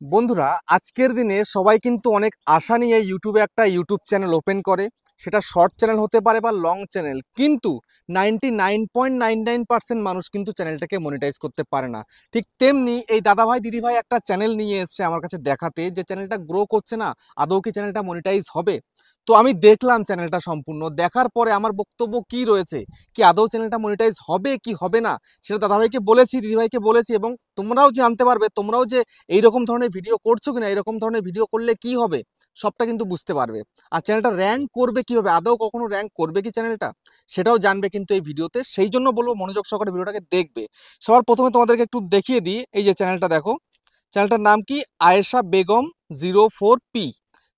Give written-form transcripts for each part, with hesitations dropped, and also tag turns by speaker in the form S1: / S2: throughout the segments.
S1: বন্ধুরা, আজকের দিনে সবাই কিন্তু অনেক আশা নিয়ে ইউটিউবে একটা ইউটিউব চ্যানেল ওপেন করে। সেটা শর্ট চ্যানেল হতে পারে বা লং চ্যানেল, কিন্তু 99.99% মানুষ কিন্তু চ্যানেলটাকে মনিটাইজ করতে পারে না। ঠিক তেমনি এই দাদাভাই দিদিভাই একটা চ্যানেল নিয়ে এসছে আমার কাছে দেখাতে, যে চ্যানেলটা গ্রো করছে না। আদৌ কি চ্যানেলটা মনিটাইজ হবে? তো আমি দেখলাম চ্যানেলটা সম্পূর্ণ দেখার পরে আমার বক্তব্য কি রয়েছে, কি আদৌ চ্যানেলটা মনিটাইজ হবে কি হবে না, সেটা দাদাভাইকে বলেছি, দিদিভাইকে বলেছি, এবং তোমরাও জানতে পারবে, তোমরাও যে এইরকম ধরনের ভিডিও করছো কিনা, এরকম ধরনের ভিডিও করলে কি হবে, সবটা কিন্তু বুঝতে পারবে। আর চ্যানেলটা র্যাঙ্ক করবে কিভাবে, আদৌ কখনো র্যাঙ্ক করবে কি চ্যানেলটা, সেটাও জানবে কিন্তু এই ভিডিওতে। সেই জন্য বলবো মনোযোগ সহকারে ভিডিওটাকে দেখবে। সবার প্রথমে তোমাদেরকে একটু দেখিয়ে দিই, এই যে চ্যানেলটা দেখো, চ্যানেলটার নাম কি আয়েশা বেগম 04P।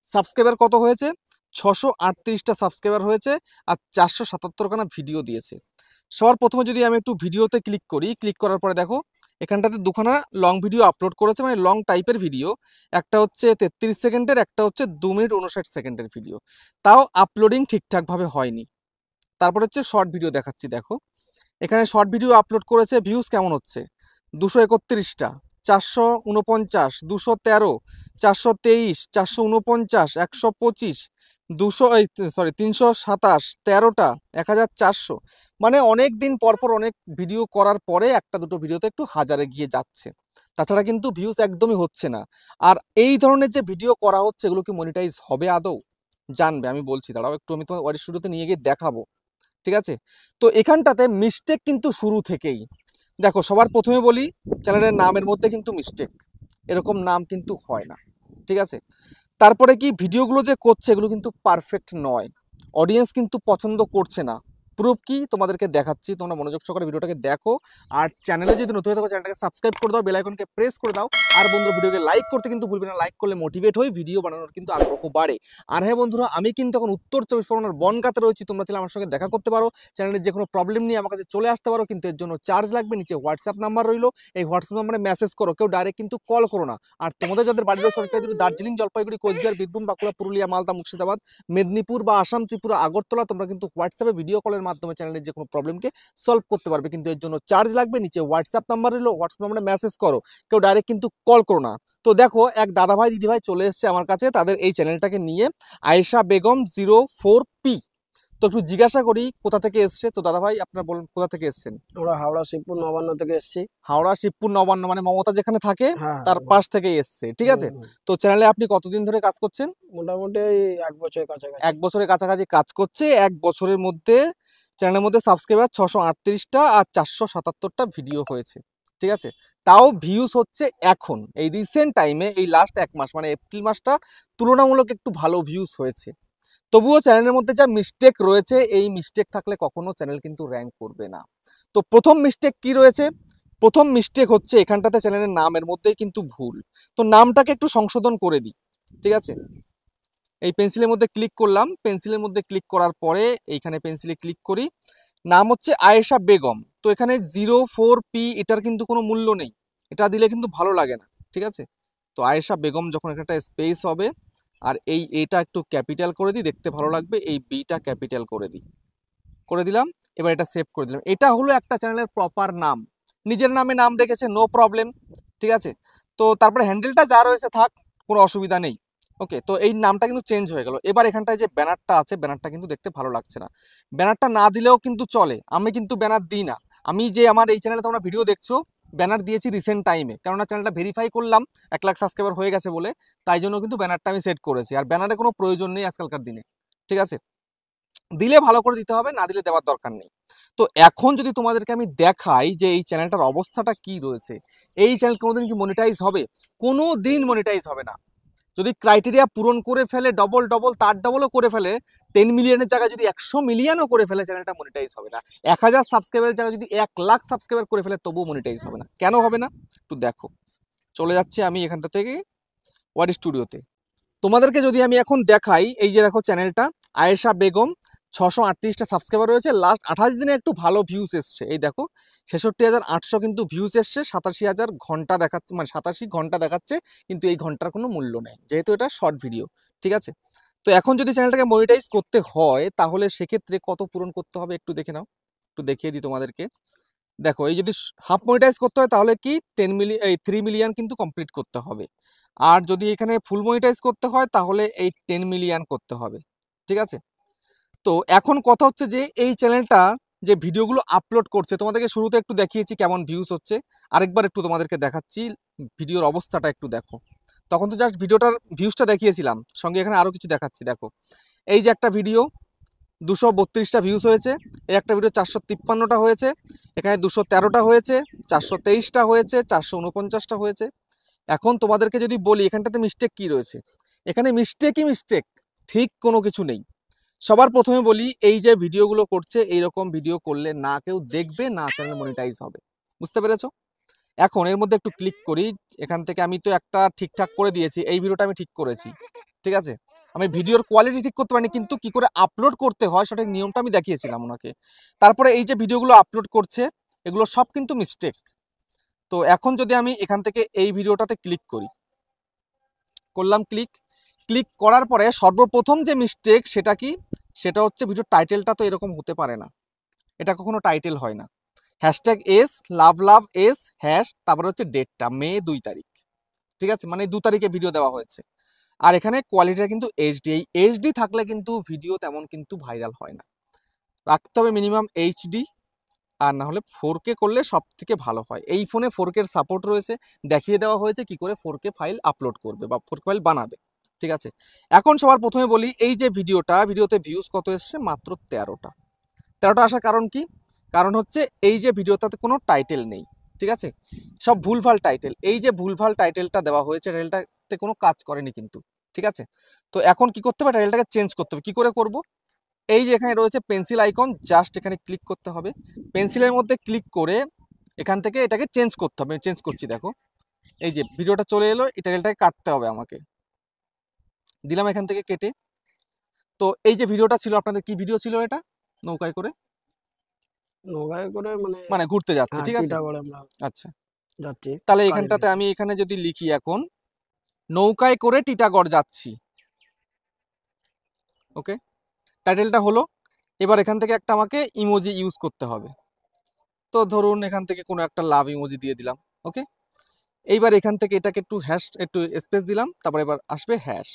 S1: সাবস্ক্রাইবার কত হয়েছে? 638টা সাবস্ক্রাইবার হয়েছে, আর 477খানা ভিডিও দিয়েছে। সবার প্রথমে যদি আমি একটু ভিডিওতে ক্লিক করি, ক্লিক করার পরে দেখো এখানটাতে দুখানা লং ভিডিও আপলোড করেছে, মানে লং টাইপের ভিডিও। একটা হচ্ছে 33 সেকেন্ডের, একটা হচ্ছে 2 মিনিট 59 সেকেন্ডের ভিডিও। তাও আপলোডিং ঠিকঠাকভাবে হয়নি। তারপর হচ্ছে শর্ট ভিডিও দেখাচ্ছি, দেখো এখানে শর্ট ভিডিও আপলোড করেছে, ভিউজ কেমন হচ্ছে? 231টা, 449, 213, 423, 449, 125, 327, 13টা, 1400। মানে অনেক দিন পর পর অনেক ভিডিও করার পরে একটা দুটো ভিডিওতে একটু হাজারে গিয়ে যাচ্ছে। তাছাড়া কিন্তু ভিউজ একদমই হচ্ছে না। আর এই ধরনের যে ভিডিও করা হচ্ছে, এগুলো কি মনিটাইজ হবে আদৌ? জানবে, আমি বলছি, দাঁড়াও একটু, আমি তোমার ওয়ারি স্টুডিওতে নিয়ে গিয়ে দেখাবো। ঠিক আছে? তো এখানটাতে মিস্টেক কিন্তু শুরু থেকেই। দেখো সবার প্রথমে বলি, চ্যানেলের নামের মধ্যে কিন্তু মিস্টেক, এরকম নাম কিন্তু হয় না। ঠিক আছে? তারপরে কি ভিডিওগুলো যে করছে, এগুলো কিন্তু পারফেক্ট নয়, অডিয়েন্স কিন্তু পছন্দ করছে না। প্রুফ কি তোমাদেরকে দেখাচ্ছি, তোমরা মনোযোগ সহকারে ভিডিওটাকে দেখো। আর চ্যানেলে যদি নতুন হয়ে থাকো, চ্যানেলটাকে সাবস্ক্রাইব করে দাও, বেল আইকনকে প্রেস করে দাও। আর বন্ধুরা, ভিডিওকে লাইক করতে কিন্তু ভুলবে না, লাইক করলে মোটিভেট হই, ভিডিও বানানোর কিন্তু আগ্রহ বাড়ে। আর হ্যাঁ বন্ধুরা, আমি কিন্তু এখন উত্তর 24 পরগনার বনগাঁতে রয়েছি। তোমরা চাইলে আমার সঙ্গে দেখা করতে পারো, চ্যানেলের যে কোনো প্রবলেম নিয়ে আমার কাছে চলে আসতে পারো, কিন্তু এর জন্য চার্জ লাগবে। নিচে হোয়াটসঅ্যাপ নাম্বার রইলো, এই হোয়াটসঅ্যাপ নাম্বারে মেসেজ করো, কেউ ডাইরেক্ট কিন্তু কল করো না। আর তোমাদের যাদের বাড়ি রয়েছে অনেকটা দূরে, দার্জিলিং, জলপাইগুড়ি, কোচবিহার, বীরভূম, বাঁকুড়া, পুরুলিয়া, মালদা, মুর্শিদাবাদ, মেদিনীপুর বা আসাম, ত্রিপুরা, আগরতলা, তোমরা কিন্তু হোয়াটসঅ্যাপে ভিডিও কলের মাধ্যমে চ্যানেলের যে কোনো প্রবলেমকে সলভ করতে পারবে, কিন্তু এর জন্য চার্জ লাগবে। নিচে হোয়াটসঅ্যাপ নাম্বার রইলো, হোয়াটসঅ্যাপ নাম্বারে মেসেজ করো, কেউ ডাইরেক্ট কিন্তু কল করো না। তো দেখো এক দাদাভাই দিদিভাই চলে এসছে আমার কাছে, তাদের এই চ্যানেলটাকে নিয়ে, আয়েশা বেগম 04P। তো একটু জিজ্ঞাসা করি কোথা থেকে এসছে। তো দাদাভাই আপনার বলুন, কোথা থেকে এসছেন?
S2: আমরা হাওড়া শিবপুর নবান্ন থেকে এসেছি।
S1: হাওড়া শিবপুর নবান্ন, মানে মমতা যেখানে থাকে
S2: হ্যাঁ,
S1: তার পাশ থেকে এসছে। ঠিক আছে?
S2: হুম।
S1: তো চ্যানেলে আপনি কতদিন ধরে কাজ করছেন?
S2: মোটামুটি এই 1 বছরের কাছাকাছি।
S1: 1 বছরের কাছাকাছি কাজ করছে। 1 বছরের মধ্যে চ্যানেলের মধ্যে সাবস্ক্রাইবার 638টা আর 477টা ভিডিও হয়েছে। ঠিক আছে? তাও ভিউজ হচ্ছে এখন এই রিসেন্ট টাইমে, এই লাস্ট 1 মাস মানে এপ্রিল মাসটা তুলনামূলক একটু ভালো ভিউজ হয়েছে। তবুও চ্যানেলের মধ্যে যা মিস্টেক রয়েছে, এই মিস্টেক থাকলে কখনো চ্যানেল কিন্তু র্যাঙ্ক করবে না। তো প্রথম মিস্টেক কি রয়েছে? প্রথম মিস্টেক হচ্ছে এখানটাতে চ্যানেলের নামের মধ্যেই কিন্তু ভুল। তো নামটাকে একটু সংশোধন করে দিই। ঠিক আছে? এই পেন্সিলের মধ্যে ক্লিক করলাম, পেন্সিলের মধ্যে ক্লিক করার পরে এইখানে পেন্সিলে ক্লিক করি, নাম হচ্ছে আয়েশা বেগম। তো এখানে 04P, এটার কিন্তু কোনো মূল্য নেই, এটা দিলে কিন্তু ভালো লাগে না। ঠিক আছে? তো আয়েশা বেগম যখন একটা স্পেস হবে, আর এই এটা একটু ক্যাপিটাল করে দিই, দেখতে ভালো লাগবে, এই বিটা ক্যাপিটাল করে দিই, করে দিলাম। এবার এটা সেভ করে দিলাম। এটা হলো একটা চ্যানেলের প্রপার নাম। নিজের নামে নাম রেখেছে, নো প্রবলেম। ঠিক আছে? তো তারপরে হ্যান্ডেলটা যা রয়েছে থাক, কোনো অসুবিধা নেই। ওকে, তো এই নামটা কিন্তু চেঞ্জ হয়ে গেল। এবার এখানটায় যে ব্যানারটা আছে, ব্যানারটা কিন্তু দেখতে ভালো লাগছে না। ব্যানারটা না দিলেও কিন্তু চলে, আমি কিন্তু ব্যানার দিই না। আমি যে আমার এই চ্যানেলে তোমরা ভিডিও দেখছো, ব্যানার দিয়েছি রিসেন্ট টাইমে, কেননা চ্যানেলটা ভেরিফাই করলাম 1 লাখ সাবস্ক্রাইবার হয়ে গেছে বলে। তাই জন্য কিন্তু ব্যানারটা আমি সেট করেছি, আর ব্যানারে কোনো প্রয়োজন নেই আজকালকার দিনে। ঠিক আছে? দিলে ভালো করে দিতে হবে, না দিলে দেওয়ার দরকার নেই। তো এখন যদি তোমাদেরকে আমি দেখাই যে এই চ্যানেলটার অবস্থাটা কি রয়েছে, এই চ্যানেল কোনোদিন কি মনিটাইজ হবে? কোনো দিন মনিটাইজ হবে না। যদি ক্রাইটেরিয়া পূরণ করে ফেলে, ডবল ডবল তার ডবলও করে ফেলে, 10 মিলিয়নের জায়গায় যদি 100 মিলিয়নও করে ফেলে, চ্যানেলটা মনিটাইজ হবে না। 1000 সাবস্ক্রাইবারের জায়গায় যদি 1 লাখ সাবস্ক্রাইবার করে ফেলে, তবুও মনিটাইজ হবে না। কেন হবে না? একটু দেখো। চলে যাচ্ছি আমি এখানটা থেকে ওয়ারি স্টুডিওতে। তোমাদেরকে যদি আমি এখন দেখাই, এই যে দেখো চ্যানেলটা আয়েশা বেগম, 638টা সাবস্ক্রাইবার রয়েছে, লাস্ট 28 দিনে একটু ভালো ভিউজ এসছে। এই দেখো 66,800 কিন্তু ভিউজ এসছে, 87,000 ঘন্টা দেখাচ্ছে, মানে 87 ঘন্টা দেখাচ্ছে। কিন্তু এই ঘন্টার কোনো মূল্য নেই, যেহেতু এটা শর্ট ভিডিও। ঠিক আছে? তো এখন যদি চ্যানেলটাকে মনিটাইজ করতে হয়, তাহলে সেক্ষেত্রে কত পূরণ করতে হবে একটু দেখে নাও, একটু দেখিয়ে দিই তোমাদেরকে। দেখো এই যদি হাফ মনিটাইজ করতে হয় তাহলে কি 3 মিলিয়ন কিন্তু কমপ্লিট করতে হবে, আর যদি এখানে ফুল মনিটাইজ করতে হয় তাহলে এই 10 মিলিয়ন করতে হবে। ঠিক আছে, তো এখন কথা হচ্ছে যে এই চ্যানেলটা যে ভিডিওগুলো আপলোড করছে, তোমাদেরকে শুরুতে একটু দেখিয়েছি কেমন ভিউজ হচ্ছে, আরেকবার একটু তোমাদেরকে দেখাচ্ছি, ভিডিওর অবস্থাটা একটু দেখো। তখন তো জাস্ট ভিডিওটার ভিউজটা দেখিয়েছিলাম, সঙ্গে এখানে আরও কিছু দেখাচ্ছি। দেখো এই যে একটা ভিডিও 232টা ভিউজ হয়েছে, এই একটা ভিডিও 453টা হয়েছে, এখানে 213টা হয়েছে, 423টা হয়েছে, 449টা হয়েছে। এখন তোমাদেরকে যদি বলি এখানটাতে মিস্টেক কি রয়েছে, এখানে মিস্টেকই মিস্টেক, ঠিক কোনো কিছু নেই। সবার প্রথমে বলি এই যে ভিডিওগুলো করছে এইরকম ভিডিও করলে না কেউ দেখবে, না চ্যানেল মনিটাইজ হবে, বুঝতে পেরেছো? এখন এর মধ্যে একটু ক্লিক করি, এখান থেকে আমি তো একটা ঠিকঠাক করে দিয়েছি, এই ভিডিওটা আমি ঠিক করেছি। ঠিক আছে, আমি ভিডিওর কোয়ালিটি ঠিক করতে পারিনি, কিন্তু কি করে আপলোড করতে হয় সঠিক নিয়মটা আমি দেখিয়েছিলাম ওনাকে। তারপরে এই যে ভিডিওগুলো আপলোড করছে এগুলো সব কিন্তু মিস্টেক। তো এখন যদি আমি এখান থেকে এই ভিডিওটাতে ক্লিক করি, করলাম ক্লিক, ক্লিক করার পরে সর্বপ্রথম যে মিস্টেক সেটা কি, সেটা হচ্ছে ভিডিওর টাইটেলটা তো এরকম হতে পারে না, এটা কখনো টাইটেল হয় না। হ্যাশট্যাগ এস লাভ লাভ এস হ্যাশ, তারপরে হচ্ছে ডেটটা মে 2 তারিখ। ঠিক আছে, মানে 2 তারিখে ভিডিও দেওয়া হয়েছে। আর এখানে কোয়ালিটিটা কিন্তু এইচডি, এই এইচডি থাকলে কিন্তু ভিডিও তেমন কিন্তু ভাইরাল হয় না, রাখতে হবে মিনিমাম এইচডি, আর না হলে 4K করলে সব থেকে ভালো হয়। এই ফোনে 4K এর সাপোর্ট রয়েছে, দেখিয়ে দেওয়া হয়েছে কি করে 4K ফাইল আপলোড করবে বা 4K ফাইল বানাবে। ঠিক আছে, এখন সবার প্রথমে বলি এই যে ভিডিওতে ভিউজ কত এসছে, মাত্র 13টা আসার কারণ কি, কারণ হচ্ছে এই যে ভিডিওটাতে কোনো টাইটেল নেই। ঠিক আছে, সব ভুলভাল টাইটেল, এই যে ভুলভাল টাইটেলটা দেওয়া হয়েছে টাইটেলটাতে কোনো কাজ করেনি কিন্তু। ঠিক আছে, তো এখন কি করতে হবে, টাইটেলটাকে চেঞ্জ করতে হবে। কি করে করব, এই যে এখানে রয়েছে পেন্সিল আইকন, জাস্ট এখানে ক্লিক করতে হবে, পেন্সিলের মধ্যে ক্লিক করে এখান থেকে এটাকে চেঞ্জ করতে হবে। আমি চেঞ্জ করছি, দেখো এই যে ভিডিওটা চলে এলো, এই টাইটেলটাকে কাটতে হবে আমাকে, দিলাম এখান থেকে কেটে। তো এই যে ভিডিওটা ছিল, আপনাদের কি ভিডিও ছিল এটা, নৌকায় করে
S2: নৌকায় করে মানে
S1: মানে ঘুরতে যাচ্ছে,
S2: হ্যাঁ
S1: ঠিক আছে।
S2: টিটাগড়ে আমরা
S1: আচ্ছা,
S2: যাচ্ছি
S1: তাহলে
S2: কাজের
S1: এখানটাতে
S2: ক্ষেত্রে।
S1: আমি এখানে যদি লিখি এখন নৌকায় করে টিটাগড় যাচ্ছি, ওকে, টাইটেলটা হলো। এবার এখান থেকে একটা আমাকে ইমোজি ইউজ করতে হবে, তো ধরুন এখান থেকে কোনো একটা লাভ ইমোজি দিয়ে দিলাম, ওকে। এইবার এখান থেকে এটাকে একটু স্পেস দিলাম, তারপর এবার আসবে হ্যাশ,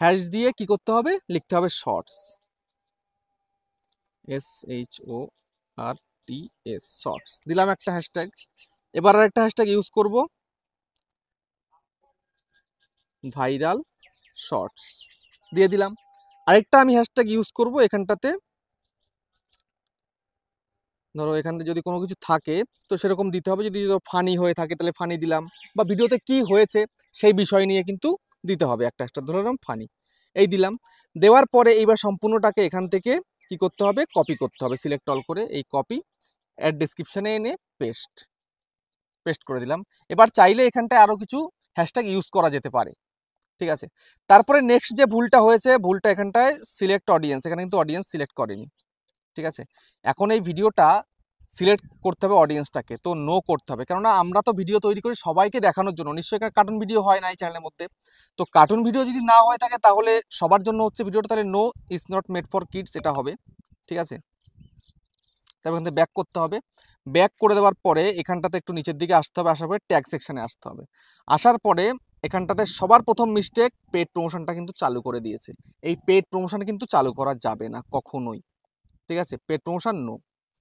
S1: হ্যাশ দিয়ে কি করতে হবে, লিখতে হবে শর্টস, SHORTS শর্টস, দিলাম একটা হ্যাশট্যাগ। এবার আর একটা হ্যাশট্যাগ ইউজ করব, ভাইরাল শর্টস দিয়ে দিলাম। আরেকটা আমি হ্যাশট্যাগ ইউজ করব এখানটাতে, ধরো এখানে যদি কোনো কিছু থাকে তো সেরকম দিতে হবে, যদি ফানি হয়ে থাকে তাহলে ফানি দিলাম, বা ভিডিওতে কি হয়েছে সেই বিষয় নিয়ে কিন্তু দিতে হবে একটা একটা, ধরলাম ফানি, এই দিলাম। দেওয়ার পরে এইবার সম্পূর্ণটাকে এখান থেকে কি করতে হবে, কপি করতে হবে, সিলেক্ট অল করে এই কপি, অ্যাড ডেসক্রিপশনে এনে পেস্ট, পেস্ট করে দিলাম। এবার চাইলে এখানটায় আরও কিছু হ্যাশট্যাগ ইউজ করা যেতে পারে। ঠিক আছে, তারপরে নেক্সট যে ভুলটা হয়েছে, ভুলটা এখানটায় সিলেক্ট অডিয়েন্স, এখানে কিন্তু অডিয়েন্স সিলেক্ট করেনি। ঠিক আছে, এখন এই ভিডিওটা সিলেক্ট করতে হবে অডিয়েন্সটাকে, তো নো করতে হবে, কেননা আমরা তো ভিডিও তৈরি করি সবাইকে দেখানোর জন্য, নিশ্চয়ই কার্টুন ভিডিও হয় না এই চ্যানেলের মধ্যে। তো কার্টুন ভিডিও যদি না হয়ে থাকে তাহলে সবার জন্য হচ্ছে ভিডিওটা, তাহলে no is not made for kids এটা হবে। ঠিক আছে, তারপর এখান থেকে ব্যাক করতে হবে, ব্যাক করে দেওয়ার পরে এখানটাতে একটু নিচের দিকে আসতে হবে, আসার পরে ট্যাগ সেকশানে আসতে হবে। আসার পরে এখানটাতে সবার প্রথম মিস্টেক, পেড প্রমোশনটা কিন্তু চালু করে দিয়েছে। এই পেড প্রমোশন কিন্তু চালু করা যাবে না কখনোই। ঠিক আছে, পেড প্রমোশন নো,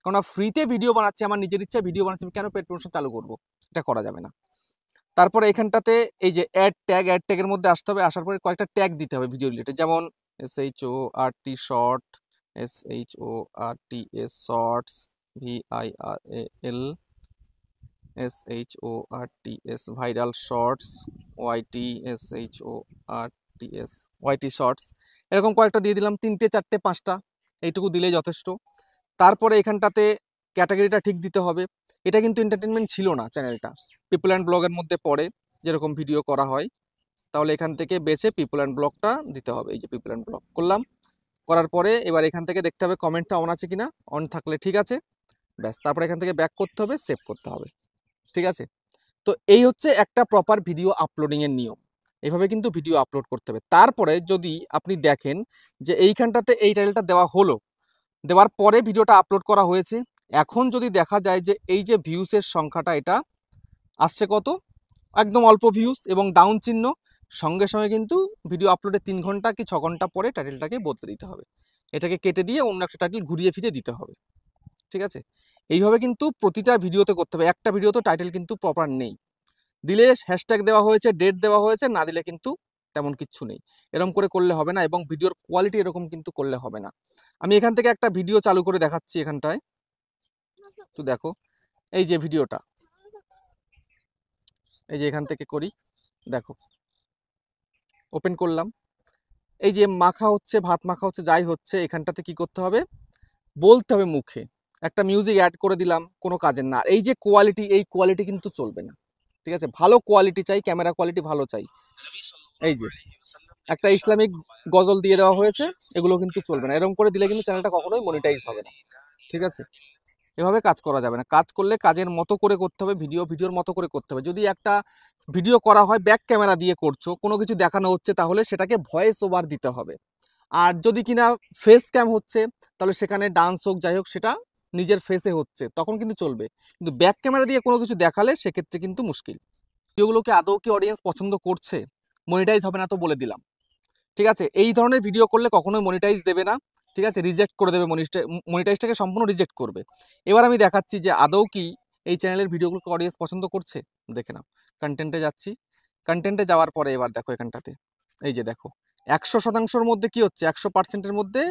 S1: কারণ ফ্রিতে ভিডিও বানাচ্ছি, আমার নিজের ইচ্ছায় ভিডিও বানাচ্ছি, আমি কেন পেড প্রমোশন চালু করব, এটা করা যাবে না। তারপরে এখানটাতে এই যে অ্যাড ট্যাগের মধ্যে আসতে হবে, আসার পরে কয়েকটা ট্যাগ দিতে হবে ভিডিও রিলেটেড, যেমন SHORT short, SHORTS shorts, VIRAL SHORTS viral shorts, YT shorts, এরকম কয়েকটা দিয়ে দিলাম, 3টে 4টে 5টা, এইটুকু দিলেই যথেষ্ট। তারপরে এখানটাতে ক্যাটাগরিটা ঠিক দিতে হবে, এটা কিন্তু এন্টারটেনমেন্ট ছিল না চ্যানেলটা, পিপল অ্যান্ড ব্লগের মধ্যে পড়ে যেরকম ভিডিও করা হয়, তাহলে এখান থেকে বেছে পিপল অ্যান্ড ব্লগটা দিতে হবে। এই যে পিপল অ্যান্ড ব্লগ করলাম, করার পরে এবার এখান থেকে দেখতে হবে কমেন্টটা অন আছে কিনা, অন থাকলে ঠিক আছে, ব্যাস, তারপরে এখান থেকে ব্যাক করতে হবে, সেভ করতে হবে। ঠিক আছে, তো এই হচ্ছে একটা প্রপার ভিডিও আপলোডিংয়ের নিয়ম, এইভাবে কিন্তু ভিডিও আপলোড করতে হবে। তারপরে যদি আপনি দেখেন যে এইখানটাতে এই টাইটেলটা দেওয়া হলো, দেওয়ার পরে ভিডিওটা আপলোড করা হয়েছে, এখন যদি দেখা যায় যে এই যে ভিউসের সংখ্যাটা এটা আসছে কত, একদম অল্প ভিউস এবং ডাউন চিহ্ন, সঙ্গে সঙ্গে কিন্তু ভিডিও আপলোডের 3 ঘন্টা কি 6 ঘন্টা পরে টাইটেলটাকে বদলে দিতে হবে, এটাকে কেটে দিয়ে অন্য একটা টাইটেল ঘুরিয়ে ফিরিয়ে দিতে হবে। ঠিক আছে, এইভাবে কিন্তু প্রতিটা ভিডিওতে করতে হবে। একটা ভিডিওতে টাইটেল কিন্তু প্রপার নেই, দিলে হ্যাশট্যাগ দেওয়া হয়েছে, ডেট দেওয়া হয়েছে, না দিলে কিন্তু তেমন কিচ্ছু নেই। এরকম করে করলে হবে না এবং ভিডিওর কোয়ালিটি এরকম কিন্তু করলে হবে না। আমি এখান থেকে একটা ভিডিও চালু করে দেখাচ্ছি, এখানটায় একটু দেখো। এই যে ভিডিওটা, এই যে এখান থেকে করি, দেখো ওপেন করলাম, এই যে মাখা হচ্ছে, ভাত মাখা হচ্ছে, যাই হচ্ছে, এখানটাতে কি করতে হবে, বলতে হবে মুখে, একটা মিউজিক অ্যাড করে দিলাম, কোনো কাজের না। এই যে কোয়ালিটি, এই কোয়ালিটি কিন্তু চলবে না। ঠিক আছে, ভালো কোয়ালিটি চাই, ক্যামেরা কোয়ালিটি ভালো চাই। এই যে একটা ইসলামিক গজল দিয়ে দেওয়া হয়েছে, এগুলো কিন্তু চলবে না। এরকম করে দিলে কিন্তু চ্যানেলটা কখনোই মনিটাইজ হবে না। ঠিক আছে, এভাবে কাজ করা যাবে না। কাজ করলে কাজের মতো করে করতে হবে, ভিডিওর মতো করে করতে হবে। যদি একটা ভিডিও করা হয় ব্যাক ক্যামেরা দিয়ে করছো, কোনো কিছু দেখানো হচ্ছে, তাহলে সেটাকে ভয়েস ওভার দিতে হবে। আর যদি কিনা ফেস ক্যাম হচ্ছে, তাহলে সেখানে ডান্স হোক যাই হোক, সেটা নিজের ফেসে হচ্ছে, তখন কিন্তু চলবে। কিন্তু ব্যাক ক্যামেরা দিয়ে কোনো কিছু দেখালে সেক্ষেত্রে কিন্তু মুশকিল। ভিডিওগুলোকে আদৌ কি অডিয়েন্স পছন্দ করছে, মনিটাইজ হবে না তো বলে দিলাম। ঠিক আছে, এই ধরনের ভিডিও করলে কখনোই মনিটাইজ দেবে না। ঠিক আছে, রিজেক্ট করে দেবে, মনিটাইজটাকে সম্পূর্ণ রিজেক্ট করবে। এবার আমি দেখাচ্ছি যে আদৌ কি এই চ্যানেলের ভিডিওগুলোকে অডিয়েন্স পছন্দ করছে। দেখে নাও, কন্টেন্টে যাচ্ছি, কন্টেন্টে যাওয়ার পরে এবার দেখো এখানটাতে, এই যে দেখো 100%-র মধ্যে কি হচ্ছে, 100%-এর মধ্যে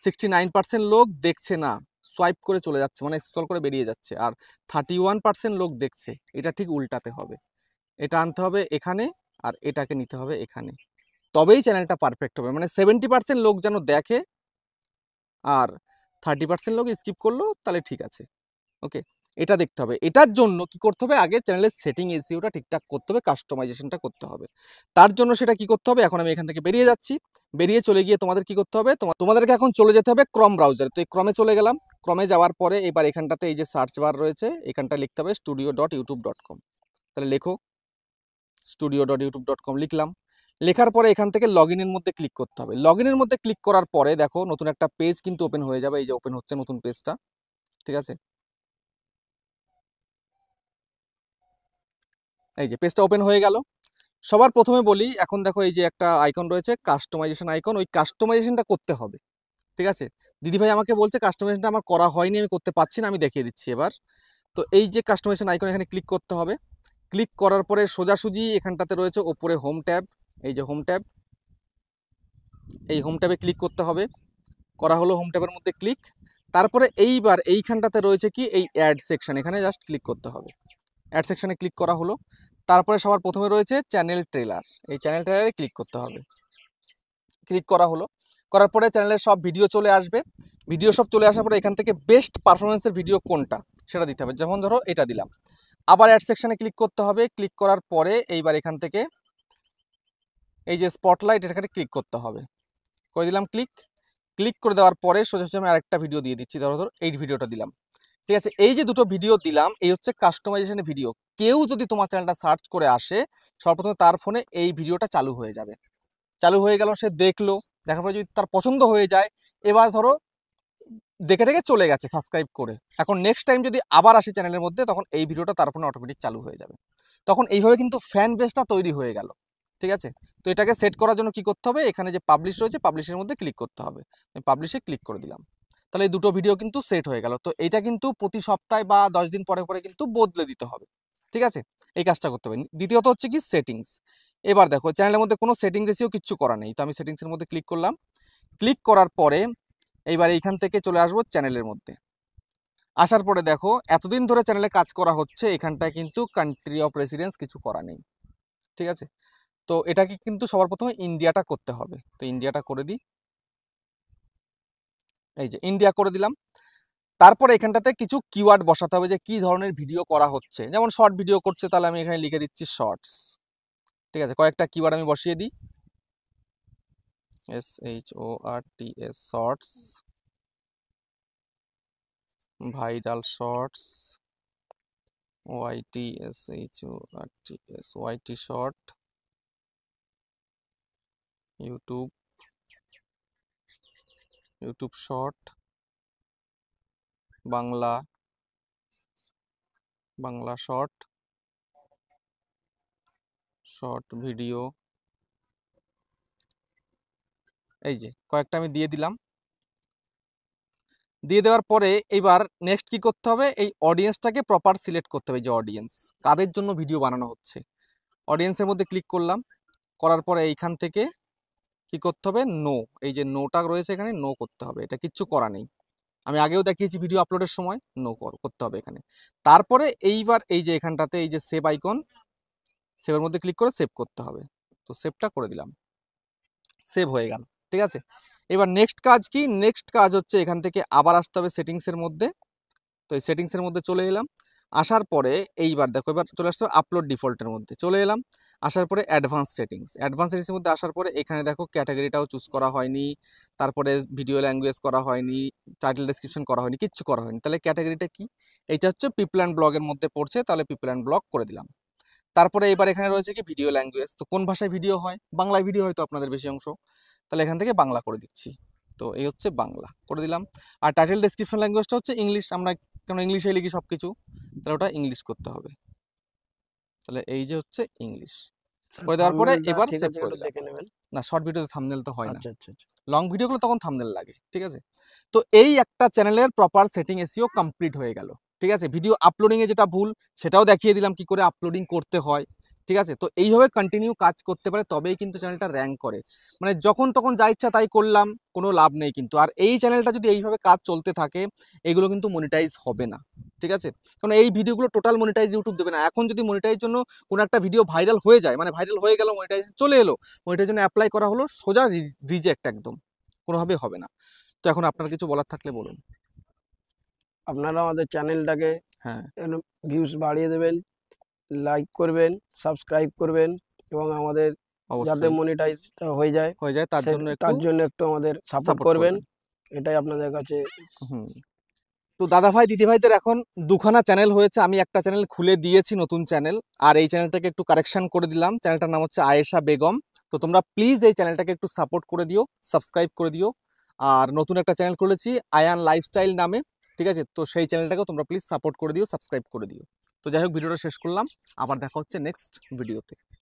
S1: 69% লোক দেখছে না, সোয়াইপ করে চলে যাচ্ছে, মানে স্ক্রল করে বেরিয়ে যাচ্ছে। আর 31% লোক দেখছে। এটা ঠিক উল্টাতে হবে, এটা আনতে হবে এখানে, আর এটাকে নিতে হবে এখানে, তবেই চ্যানেলটা পারফেক্ট হবে। মানে 70% লোক যেন দেখে আর 30% লোক স্কিপ করলো, তাহলে ঠিক আছে। ওকে, এটা দেখতে হবে। এটার জন্য কি করতে হবে, আগে চ্যানেলের সেটিং এসইওটা ঠিকঠাক করতে হবে, কাস্টমাইজেশনটা করতে হবে। তার জন্য সেটা কি করতে হবে, এখন আমি এখান থেকে বেরিয়ে যাচ্ছি, বেরিয়ে চলে গিয়ে তোমাদের কি করতে হবে, তোমাদেরকে এখন চলে যেতে হবে ক্রম ব্রাউজারে। তো এই ক্রমে চলে গেলাম, ক্রমে যাওয়ার পরে এবার এখানটাতে এই যে সার্চ বার রয়েছে, এখানটা লিখতে হবে studio.youtube.com। তাহলে লেখো studio.youtube.com, লিখলাম। লেখার পরে এখান থেকে লগ ইনের মধ্যে ক্লিক করতে হবে। লগ ইনের মধ্যে ক্লিক করার পরে দেখো নতুন একটা পেজ কিন্তু ওপেন হয়ে যাবে। এই যে ওপেন হচ্ছে নতুন পেজটা। ঠিক আছে, এই যে পেজটা ওপেন হয়ে গেল। সবার প্রথমে বলি, এখন দেখো এই যে একটা আইকন রয়েছে, কাস্টমাইজেশন আইকন, ওই কাস্টমাইজেশনটা করতে হবে। ঠিক আছে, দিদিভাই আমাকে বলছে কাস্টমাইজেশনটা আমার করা হয়নি, আমি করতে পারছি না, আমি দেখিয়ে দিচ্ছি এবার। তো এই যে কাস্টমাইজেশন আইকন, এখানে ক্লিক করতে হবে। ক্লিক করার পরে সোজাসুজি এখানটাতে রয়েছে ওপরে হোম ট্যাব, এই যে হোম ট্যাব, এই হোম ট্যাবে ক্লিক করতে হবে। করা হলো, হোম ট্যাবের মধ্যে ক্লিক। তারপরে এইবার এইখানটাতে রয়েছে কি, এই অ্যাড সেকশন, এখানে জাস্ট ক্লিক করতে হবে। অ্যাড সেকশনে ক্লিক করা হলো। তারপরে সবার প্রথমে রয়েছে চ্যানেল ট্রেলার, এই চ্যানেল ট্রেলারে ক্লিক করতে হবে। ক্লিক করা হলো, করার পরে চ্যানেলের সব ভিডিও চলে আসবে। ভিডিও সব চলে আসার পরে এখান থেকে বেস্ট পারফরমেন্সের ভিডিও কোনটা সেটা দিতে হবে। যেমন ধরো এটা দিলাম। আবার অ্যাড সেকশনে ক্লিক করতে হবে। ক্লিক করার পরে এইবার এখান থেকে এই যে স্পটলাইট, এখানে ক্লিক করতে হবে। করে দিলাম ক্লিক। ক্লিক করে দেওয়ার পরে সোজাসুজি আমি আরেকটা ভিডিও দিয়ে দিচ্ছি, ধরো এই ভিডিওটা দিলাম। ঠিক আছে, এই যে দুটো ভিডিও দিলাম, এই হচ্ছে কাস্টমাইজেশনের ভিডিও। কেউ যদি তোমার চ্যানেলটা সার্চ করে আসে, সর্বপ্রথমে তার ফোনে এই ভিডিওটা চালু হয়ে যাবে। চালু হয়ে গেল, সে দেখলো, দেখার পরে যদি তার পছন্দ হয়ে যায়, এবার ধরো দেখে দেখে চলে গেছে সাবস্ক্রাইব করে, এখন নেক্সট টাইম যদি আবার আসে চ্যানেলের মধ্যে, তখন এই ভিডিওটা তার ফোনে অটোমেটিক চালু হয়ে যাবে। তখন এইভাবে কিন্তু ফ্যান বেসটা তৈরি হয়ে গেল। ঠিক আছে, তো এটাকে সেট করার জন্য কি করতে হবে, এখানে যে পাবলিশ রয়েছে, পাবলিশের মধ্যে ক্লিক করতে হবে। আমি পাবলিশে ক্লিক করে দিলাম। তাহলে এই দুটো ভিডিও কিন্তু সেট হয়ে গেল। তো এইটা কিন্তু প্রতি সপ্তাহে বা 10 দিন পরে পরে কিন্তু বদলে দিতে হবে। ঠিক আছে, এই কাজটা করতে হবে। দ্বিতীয়ত হচ্ছে কি, সেটিংস। এবার দেখো চ্যানেলের মধ্যে কোনো সেটিংস এসেও কিচ্ছু করা নেই, তো আমি সেটিংসের মধ্যে ক্লিক করলাম। ক্লিক করার পরে এইবার এইখান থেকে চলে আসবো চ্যানেলের মধ্যে। আসার পরে দেখো এতদিন ধরে চ্যানেলে কাজ করা হচ্ছে, এখানটায় কিন্তু কান্ট্রি অফ রেসিডেন্স কিছু করা নেই। ঠিক আছে, তো এটাকে কিন্তু সবার প্রথমে ইন্ডিয়াটা করতে হবে। তো ইন্ডিয়াটা করে দিই, এই যে ইন্ডিয়া করে দিলাম। তারপরে এখানটাতে কিছু কিওয়ার্ড বসাতে হবে, যে কি ধরনের ভিডিও করা হচ্ছে। যেমন শর্ট ভিডিও করছে, তাহলে আমি এখানে লিখে দিচ্ছি শর্টস। ঠিক আছে, কয়েকটা কিওয়ার্ড আমি বসিয়ে দিই, SHORTS, shorts, viral shorts, YTSHORTS, short, YouTube short, Bangla, Bangla short video, এই যে কয়েকটা আমি দিয়ে দিলাম। দিয়ে দেওয়ার পরে এইবার নেক্সট কি করতে হবে, এই অডিয়েন্সটাকে প্রপার সিলেক্ট করতে হবে। যে অডিয়েন্স কাদের জন্য ভিডিও বানানো হচ্ছে, অডিয়েন্সের মধ্যে ক্লিক করলাম। করার পরে এইখান থেকে কি করতে হবে, নো, এই যে নোটা রয়েছে এখানে, নো করতে হবে। এটা কিচ্ছু করা নেই, আমি আগেও দেখিয়েছি ভিডিও আপলোডের সময়, নো করতে হবে এখানে। তারপরে এইবার এই যে এখানটাতে এই যে সেভ আইকন, সেভের মধ্যে ক্লিক করে সেভ করতে হবে। তো সেভটা করে দিলাম, সেভ হয়ে গেল। ঠিক আছে, এবার নেক্সট কাজ কি, নেক্সট কাজ হচ্ছে এখান থেকে আবার আসতে হবে সেটিংসের মধ্যে। তো এই সেটিংসের মধ্যে চলে এলাম। আসার পরে এইবার দেখো, এবার চলে আসতে হবে আপলোড ডিফল্টের মধ্যে চলে এলাম। আসার পরে অ্যাডভান্স সেটিংসের মধ্যে আসার পরে এখানে দেখো ক্যাটাগরিটাও চুজ করা হয়নি, তারপরে ভিডিও ল্যাঙ্গুয়েজ করা হয়নি, টাইটেল ডেসক্রিপশন করা হয়নি, কিচ্ছু করা হয়নি। তাহলে ক্যাটাগরিটা কি, এইটা হচ্ছে পিপল অ্যান্ড ব্লগের মধ্যে পড়ছে, তাহলে পিপল অ্যান্ড ব্লগ করে দিলাম। তারপরে এবার এখানে রয়েছে কি ভিডিও ল্যাঙ্গুয়েজ, তো কোন ভাষায় ভিডিও হয়, বাংলায় ভিডিও হয়তো আপনাদের বেশি অংশ, তাহলে এখান থেকে বাংলা করে দিচ্ছি। তো এই হচ্ছে বাংলা করে দিলাম। আর টাইটেল ডেসক্রিপশন ল্যাঙ্গুয়েজটা হচ্ছে ইংলিশ, আমরা কেন ইংলিশে লিখি সব কিছু, তাহলে ওটা ইংলিশ করতে হবে। তাহলে এই যে হচ্ছে ইংলিশ করে দেওয়ার পরে এবার
S2: ঠিক
S1: সেভ
S2: আছে,
S1: করে
S2: একটু
S1: দিলাম।
S2: দেখে নেবেন।
S1: না, শর্ট ভিডিওতে থাম্বনেল তো হয় না,
S2: আচ্ছা আচ্ছা আচ্ছা।
S1: লং ভিডিওগুলো তখন থাম্বনেল লাগে। ঠিক আছে, তো এই একটা চ্যানেলের প্রপার সেটিং এসইও কমপ্লিট হয়ে গেল। ঠিক আছে, ভিডিও আপলোডিংয়ে যেটা ভুল সেটাও দেখিয়ে দিলাম কি করে আপলোডিং করতে হয়। ঠিক আছে, তো এইভাবে কন্টিনিউ কাজ করতে পারে তবেই কিন্তু চ্যানেলটা র্যাঙ্ক করে। মানে যখন তখন যা ইচ্ছা তাই করলাম, কোনো লাভ নেই কিন্তু। আর এই চ্যানেলটা যদি এইভাবে কাজ চলতে থাকে, এগুলো কিন্তু মনিটাইজ হবে না। ঠিক আছে, কারণ এই ভিডিওগুলো টোটাল মনিটাইজ ইউটিউব দেবে না। এখন যদি মনিটাইজ জন্য কোনো একটা ভিডিও ভাইরাল হয়ে যায়, মানে ভাইরাল হয়ে গেল, মনিটাইজ চলে এলো, মনিটাইজ জন্য অ্যাপ্লাই করা হলো, সোজা রিজেক্ট, একদম কোনোভাবে হবে না। তো এখন আপনার কিছু বলার থাকলে বলুন।
S2: আপনারা আমাদের চ্যানেলটাকে
S1: হ্যাঁ,
S2: ভিউজ বাড়িয়ে দেবেন, লাইক করবেন, সাবস্ক্রাইব করবেন, এবং আমাদের যাতে
S1: অবশ্যই
S2: মনিটাইজ হয়ে যায়
S1: হয়ে যায়, তার জন্য একটু
S2: তার জন্য একটু আমাদের সাপোর্ট
S1: সাপোর্ট
S2: করবেন।
S1: করবেন।
S2: এটাই আপনাদের কাছে।
S1: হুম, তো দাদা ভাই দিদি ভাইদের এখন দুখানা চ্যানেল হয়েছে, আমি একটা চ্যানেল খুলে দিয়েছি, নতুন চ্যানেল। আর এই চ্যানেলটাকে একটু কারেকশন করে দিলাম, চ্যানেলটার নাম হচ্ছে আয়েশা বেগম। তো তোমরা প্লিজ এই চ্যানেলটাকে একটু সাপোর্ট করে দিও, সাবস্ক্রাইব করে দিও। আর নতুন একটা চ্যানেল খুলেছি আয়ান লাইফস্টাইল নামে। ঠিক আছে, তো সেই চ্যানেলটাকেও তোমরা প্লিজ সাপোর্ট করে দিও, সাবস্ক্রাইব করে দিও। তো যাই হোক, ভিডিওটা শেষ করলাম, আবার দেখা হচ্ছে নেক্সট ভিডিওতে।